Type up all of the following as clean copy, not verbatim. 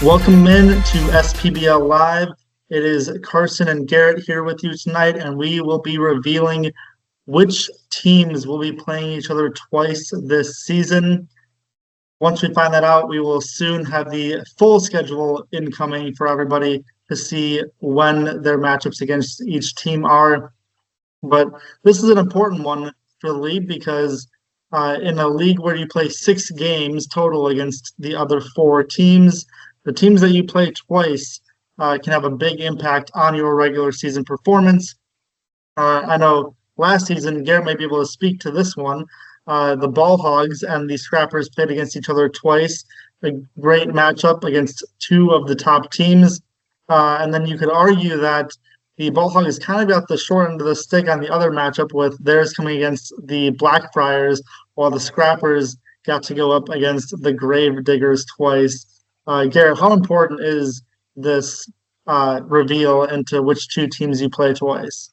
Welcome in to SPBL Live. It is Carson and Garrett here with you tonight, and we will be revealing which teams will be playing each other twice this season. Once we find that out, we will soon have the full schedule incoming for everybody to see when their matchups against each team are. But this is an important one for the league because in a league where you play 6 games total against the other 4 teams, the teams that you play twice can have a big impact on your regular season performance. I know last season, Garrett may be able to speak to this one. The Ball Hogs and the Scrappers played against each other twice. A great matchup against 2 of the top teams. And then you could argue that the Ball Hogs kind of got the short end of the stick on the other matchup with theirs coming against the Blackfriars, while the Scrappers got to go up against the Grave Diggers twice. Garrett, how important is this reveal into which 2 teams you play twice?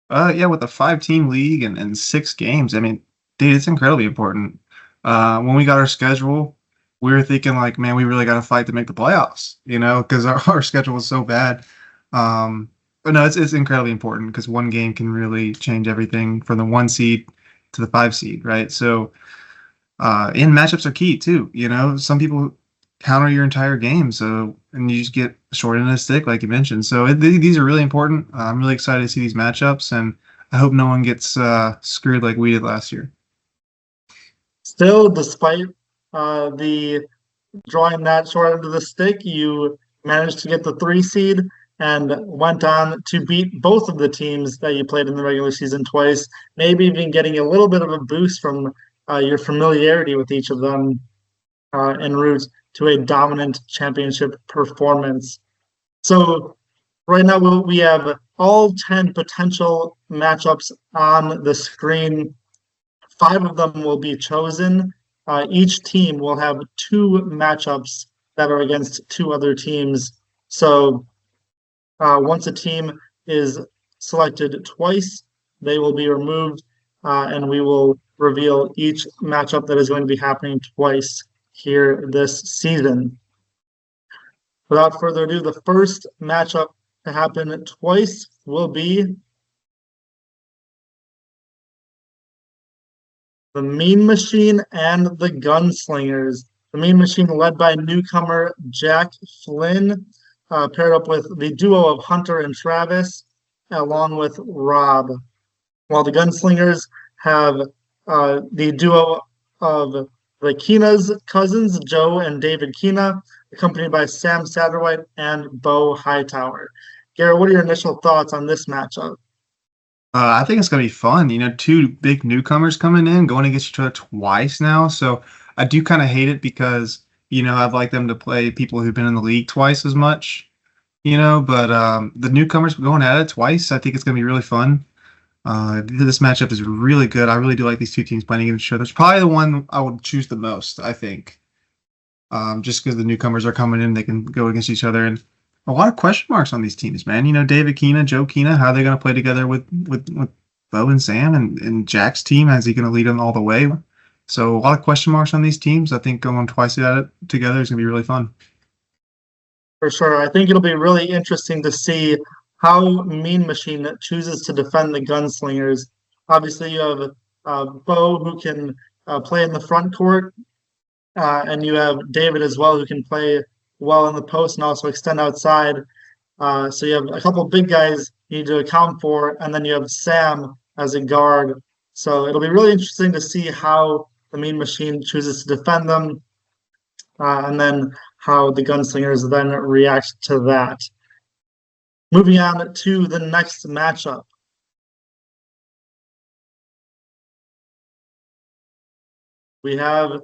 Yeah, with a 5-team league and 6 games, I mean, dude, it's incredibly important. When we got our schedule, we were thinking like, man, we really got to fight to make the playoffs, because our schedule was so bad. But no, it's incredibly important because one game can really change everything from the 1 seed to the 5 seed, right? So, and matchups are key too. Some people counter your entire game, and you just get short end of the stick, like you mentioned. So these are really important. I'm really excited to see these matchups, and I hope no one gets screwed like we did last year. Still, despite the drawing that short end of the stick, you managed to get the 3 seed and went on to beat both of the teams that you played in the regular season twice, maybe even getting a little bit of a boost from your familiarity with each of them en route to a dominant championship performance. So right now we have all 10 potential matchups on the screen. 5 of them will be chosen. Each team will have 2 matchups that are against 2 other teams. So once a team is selected twice, they will be removed, and we will reveal each matchup that is going to be happening twice here this season. Without further ado, the first matchup to happen twice will be the Mean Machine and the Gunslingers. The Mean Machine, led by newcomer Jack Flynn, paired up with the duo of Hunter and Travis, along with Rob. While the Gunslingers have the duo of the Keena's cousins, Joe and David Keena, accompanied by Sam Satterwhite and Bo Hightower. Garrett, what are your initial thoughts on this matchup? I think it's going to be fun. 2 big newcomers coming in, going against each other twice now. So I do kind of hate it because, I'd like them to play people who've been in the league twice as much, but the newcomers going at it twice, I think it's going to be really fun. This matchup is really good. I really do like these 2 teams playing against each other. It's probably the one I would choose the most, I think. Just because the newcomers are coming in, they can go against each other. And a lot of question marks on these teams, man. David Keena, Joe Keena, how are they going to play together with Bo and Sam and Jack's team? Is he going to lead them all the way? So a lot of question marks on these teams. I think going twice at it together is going to be really fun. For sure. I think it'll be really interesting to see how Mean Machine chooses to defend the Gunslingers. Obviously, you have Bo, who can play in the front court, and you have David as well, who can play well in the post and also extend outside. So you have a couple big guys you need to account for, and then you have Sam as a guard. So it'll be really interesting to see how the Mean Machine chooses to defend them, and then how the Gunslingers then react to that. Moving on to the next matchup. We have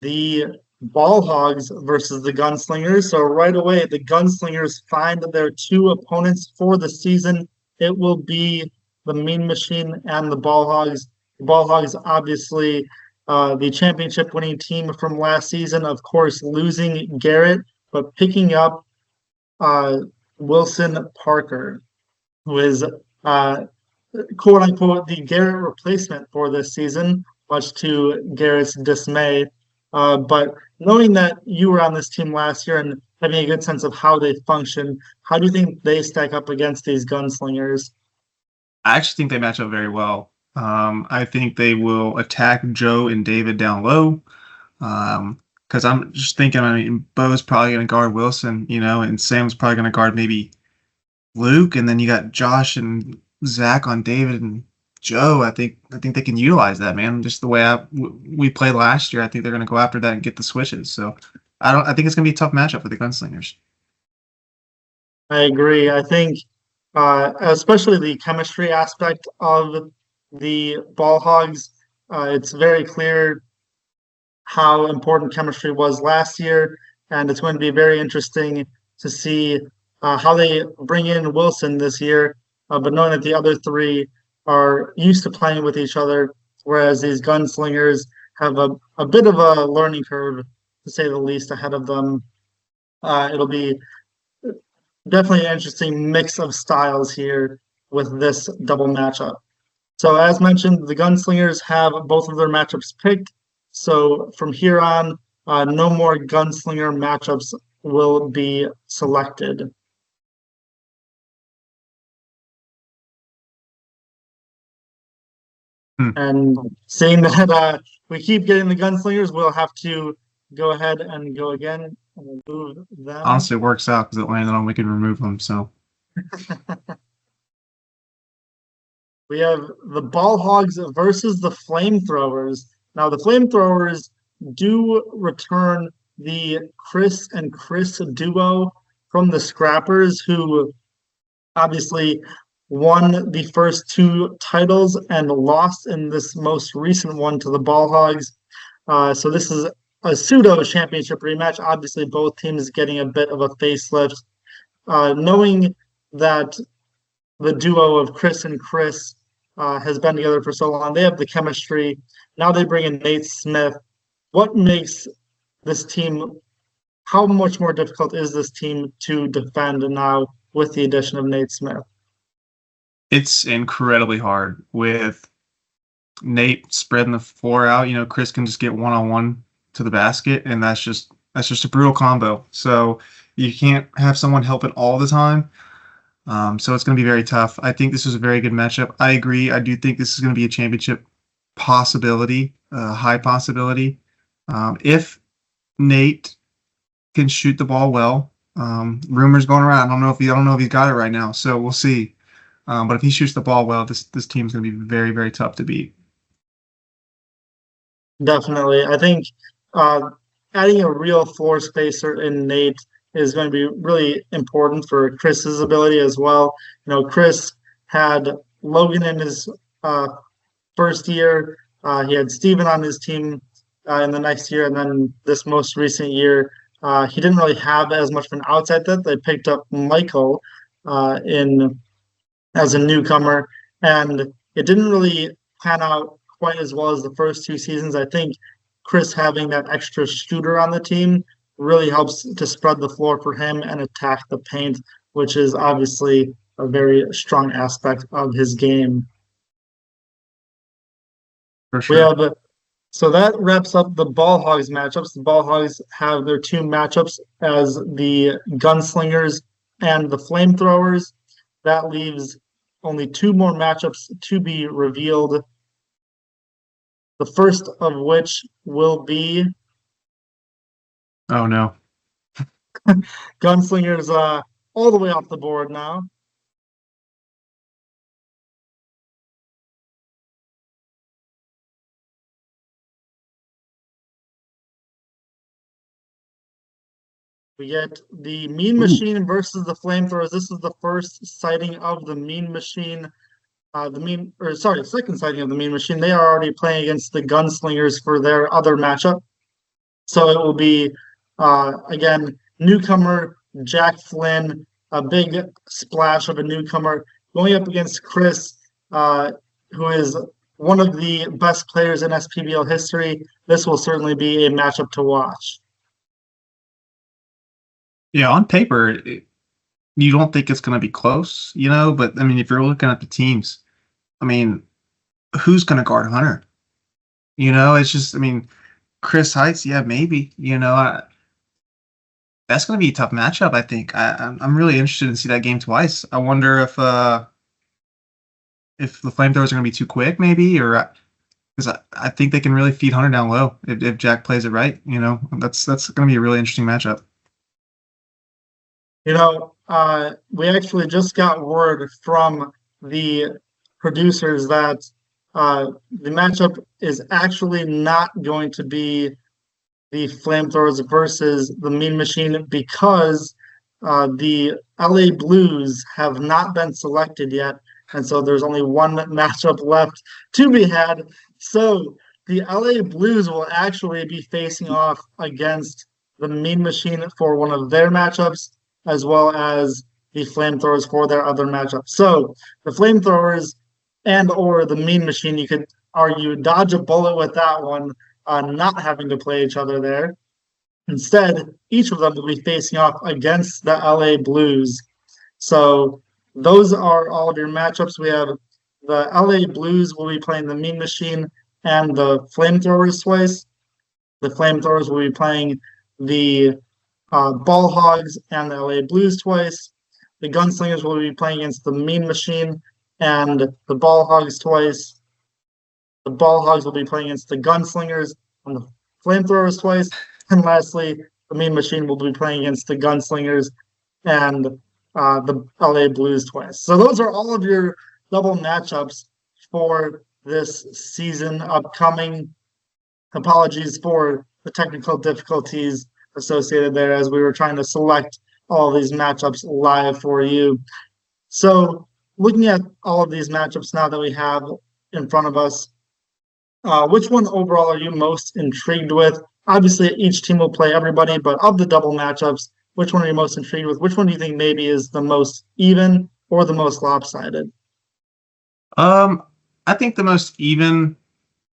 the Ball Hogs versus the Gunslingers. So right away, the Gunslingers find their 2 opponents for the season. It will be the Mean Machine and the Ball Hogs. The Ball Hogs, obviously, the championship-winning team from last season, of course, losing Garrett, but picking up Wilson Parker, who is quote-unquote the Garrett replacement for this season, much to Garrett's dismay. But knowing that you were on this team last year and having a good sense of how they function. How do you think they stack up against these gunslingers? I actually think they match up very well. I think they will attack Joe and David down low. Because I'm just thinking, I mean, Bo's probably going to guard Wilson, and Sam's probably going to guard maybe Luke, and then you got Josh and Zach on David and Joe. I think they can utilize that, man. Just the way we played last year, I think they're going to go after that and get the switches. So I think it's going to be a tough matchup for the Gunslingers. I agree. I think, especially the chemistry aspect of the ball hogs, it's very clear how important chemistry was last year, and it's going to be very interesting to see how they bring in Wilson this year. But knowing that the other three are used to playing with each other, whereas these gunslingers have a bit of a learning curve, to say the least, ahead of them. It'll be definitely an interesting mix of styles here with this double matchup. So as mentioned, the Gunslingers have both of their matchups picked. So from here on, no more Gunslinger matchups will be selected. Hmm. And seeing that we keep getting the Gunslingers, we'll have to go ahead and go again and remove them. Honestly, it works out because it landed on we can remove them. So We have the Ball Hogs versus the Flamethrowers. Now, the Flamethrowers do return the Chris and Chris duo from the Scrappers, who obviously won the first two titles and lost in this most recent one to the Ball Hogs. So this is a pseudo championship rematch. Obviously, both teams getting a bit of a facelift. Knowing that the duo of Chris and Chris has been together for so long. They have the chemistry. Now they bring in Nate Smith. What makes this team, how much more difficult is this team to defend now with the addition of Nate Smith? it's incredibly hard with Nate spreading the floor out. Chris can just get one on one to the basket, and that's just a brutal combo. So you can't have someone helping all the time. So it's going to be very tough. I think this is a very good matchup. I agree. I do think this is going to be a championship possibility, high possibility. If Nate can shoot the ball well, rumors going around. I don't know if he's got it right now. So we'll see. But if he shoots the ball well, this team's going to be very, very tough to beat. Definitely. I think adding a real floor spacer in Nate is going to be really important for Chris's ability as well. Chris had Logan in his first year. He had Steven on his team in the next year, and then this most recent year, he didn't really have as much of an outside threat. They picked up Michael in as a newcomer, and it didn't really pan out quite as well as the first two seasons. I think Chris having that extra shooter on the team really helps to spread the floor for him and attack the paint, which is obviously a very strong aspect of his game. For We sure. have So that wraps up the Ball Hogs matchups. The Ball Hogs have their two matchups as the Gunslingers and the Flamethrowers. That leaves only two more matchups to be revealed. The first of which will be Oh no. Gunslingers all the way off the board now. We get the Mean Ooh. Machine versus the Flamethrowers. This is the first sighting of the Mean Machine. Second sighting of the Mean Machine. They are already playing against the Gunslingers for their other matchup. So it will be, again, newcomer Jack Flynn, a big splash of a newcomer, going up against Chris, who is one of the best players in SPBL history. This will certainly be a matchup to watch. Yeah, on paper, you don't think it's going to be close, but I mean, if you're looking at the teams, I mean, who's going to guard Hunter? It's just, I mean, Chris Heights, yeah, maybe, That's going to be a tough matchup, I think. I'm really interested to see that game twice. I wonder if the flamethrowers are going to be too quick, maybe, or because I think they can really feed Hunter down low if Jack plays it right. That's going to be a really interesting matchup. We actually just got word from the producers that the matchup is actually not going to be the flamethrowers versus the Mean Machine because the LA Blues have not been selected yet, and so there's only one matchup left to be had. So the LA Blues will actually be facing off against the Mean Machine for one of their matchups, as well as the Flamethrowers for their other matchup. So the Flamethrowers and or the Mean Machine, you could argue, dodge a bullet with that one, not having to play each other there. Instead, each of them will be facing off against the LA Blues. So those are all of your matchups. We have the LA Blues will be playing the Mean Machine and the Flamethrowers twice. The Flamethrowers will be playing the Ball Hogs and the LA Blues twice. The Gunslingers will be playing against the Mean Machine and the Ball Hogs twice. The Ball Hogs will be playing against the Gunslingers and the Flamethrowers twice. And lastly, the Mean Machine will be playing against the Gunslingers and the LA Blues twice. So those are all of your double matchups for this season upcoming. Apologies for the technical difficulties associated there as we were trying to select all these matchups live for you. So looking at all of these matchups now that we have in front of us, which one overall are you most intrigued with? Obviously, each team will play everybody, but of the double matchups, which one are you most intrigued with? Which one do you think maybe is the most even or the most lopsided? I think the most even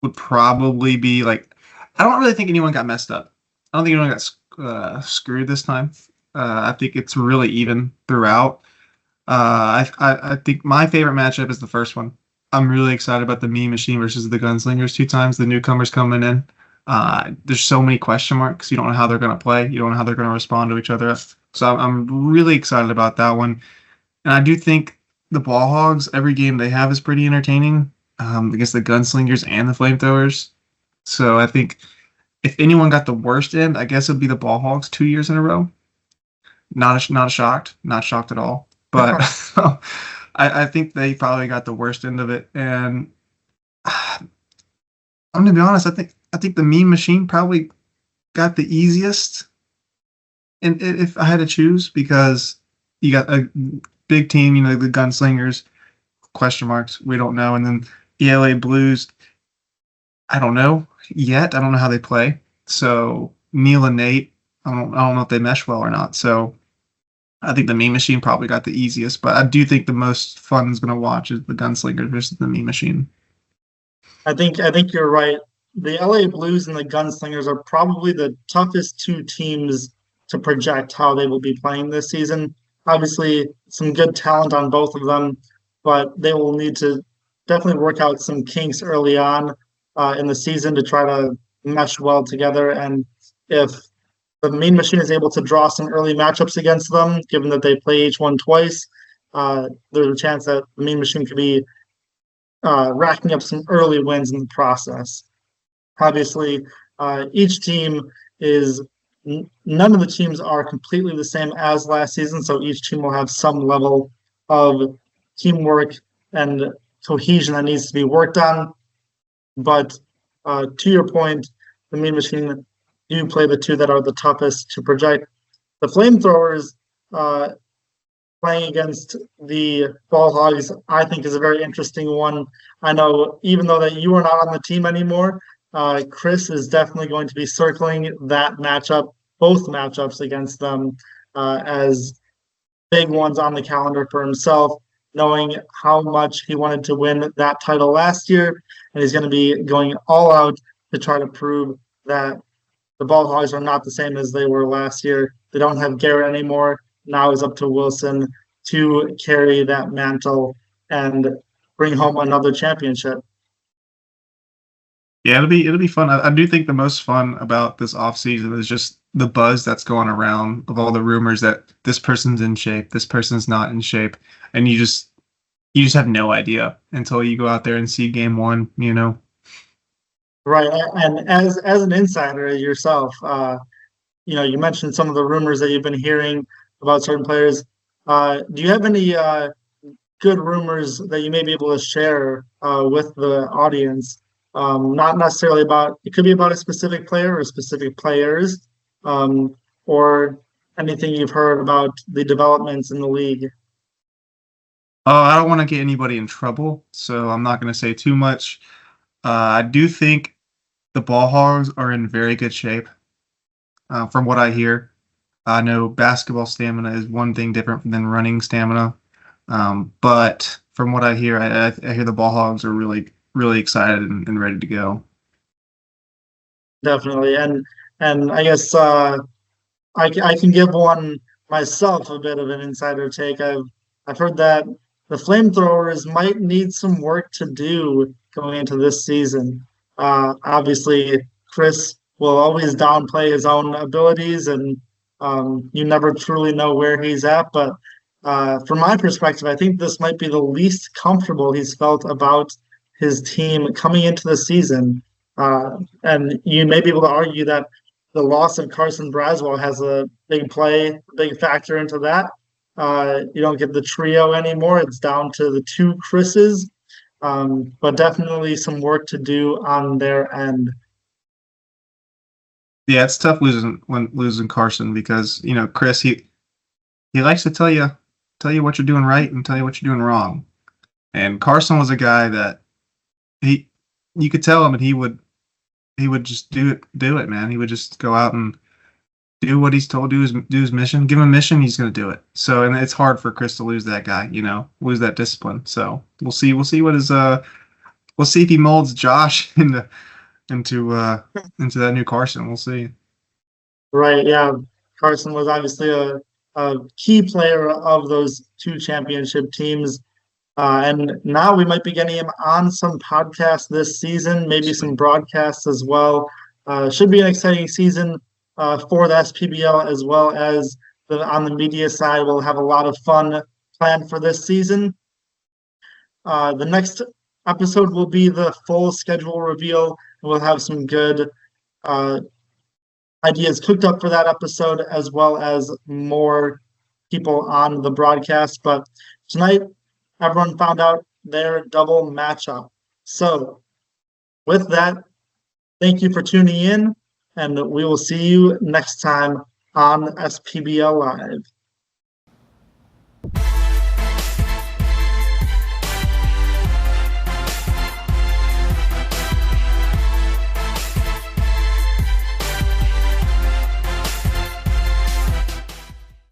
would probably be like, I don't really think anyone got messed up. I don't think anyone got screwed this time. I think it's really even throughout. I think my favorite matchup is the first one. I'm really excited about the Mean Machine versus the Gunslingers 2 times. The newcomers coming in. There's so many question marks. You don't know how they're going to play. You don't know how they're going to respond to each other. So I'm really excited about that one. And I do think the Ball Hogs, every game they have is pretty entertaining against the Gunslingers and the Flamethrowers. So I think if anyone got the worst end, I guess it would be the Ball Hogs 2 years in a row. Not shocked, not shocked at all. But I think they probably got the worst end of it. And I'm gonna be honest, I think the Mean Machine probably got the easiest. And if I had to choose, because you got a big team, the Gunslingers, question marks, we don't know, and then the LA Blues, I don't know yet. I don't know how they play. So Neil and Nate, I don't know if they mesh well or not. So I think the Mean Machine probably got the easiest, but I do think the most fun is going to watch is the Gunslingers versus the Mean Machine. I think you're right. The LA Blues and the Gunslingers are probably the toughest two teams to project how they will be playing this season. Obviously, some good talent on both of them, but they will need to definitely work out some kinks early on in the season to try to mesh well together. And if the Mean Machine is able to draw some early matchups against them, given that they play each one twice, there's a chance that the Mean Machine could be racking up some early wins in the process. Obviously, each team is none of the teams are completely the same as last season, so each team will have some level of teamwork and cohesion that needs to be worked on. But to your point, the Mean Machine do play the two that are the toughest to project. The Flamethrowers playing against the Ball Hogs, I think, is a very interesting one. I know even though that you are not on the team anymore, Chris is definitely going to be circling that matchup, both matchups against them as big ones on the calendar for himself, knowing how much he wanted to win that title last year. And he's going to be going all out to try to prove that the Ball Hogs are not the same as they were last year. They don't have Garrett anymore. Now it's up to Wilson to carry that mantle and bring home another championship. Yeah, it'll be fun. I do think the most fun about this off season is just the buzz that's going around of all the rumors that this person's in shape, this person's not in shape, and you just have no idea until you go out there and see game one. Right, and as an insider yourself, you mentioned some of the rumors that you've been hearing about certain players. Do you have any good rumors that you may be able to share with the audience? Not necessarily about, it could be about a specific player or specific players, um, or anything you've heard about the developments in the league. I don't want to get anybody in trouble, so I'm not going to say too much. I do think the ball hogs are in very good shape, from what I hear. I know basketball stamina is one thing different than running stamina, but from what I hear, I hear the ball hogs are really, really excited and ready to go. Definitely, and I guess I can give one myself a bit of an insider take. I've heard that the flamethrowers might need some work to do going into this season. Obviously, Chris will always downplay his own abilities, and you never truly know where he's at. But from my perspective, I think this might be the least comfortable he's felt about his team coming into the season. And you may be able to argue that the loss of Carson Braswell has a big factor into that. You don't get the trio anymore. It's down to the two Chris's, but definitely some work to do on their end. Yeah, it's tough losing Carson because Chris he likes to tell you what you're doing right and tell you what you're doing wrong. And Carson was a guy that he you could tell him and he would just do it, man. He would just go out and do what he's told, do his mission. Give him a mission, he's going to do it. So, and it's hard for Chris to lose that guy, lose that discipline. So we'll see we'll see if he molds Josh into that new Carson. We'll see. Right? Yeah, Carson was obviously a key player of those two championship teams. And now we might be getting him on some podcasts this season, maybe some broadcasts as well. Should be an exciting season for the SPBL as well as on the media side. We'll have a lot of fun planned for this season. The next episode will be the full schedule reveal. We'll have some good uh, ideas cooked up for that episode, as well as more people on the broadcast. But tonight, everyone found out their double matchup. So, with that, thank you for tuning in, and we will see you next time on SPBL Live.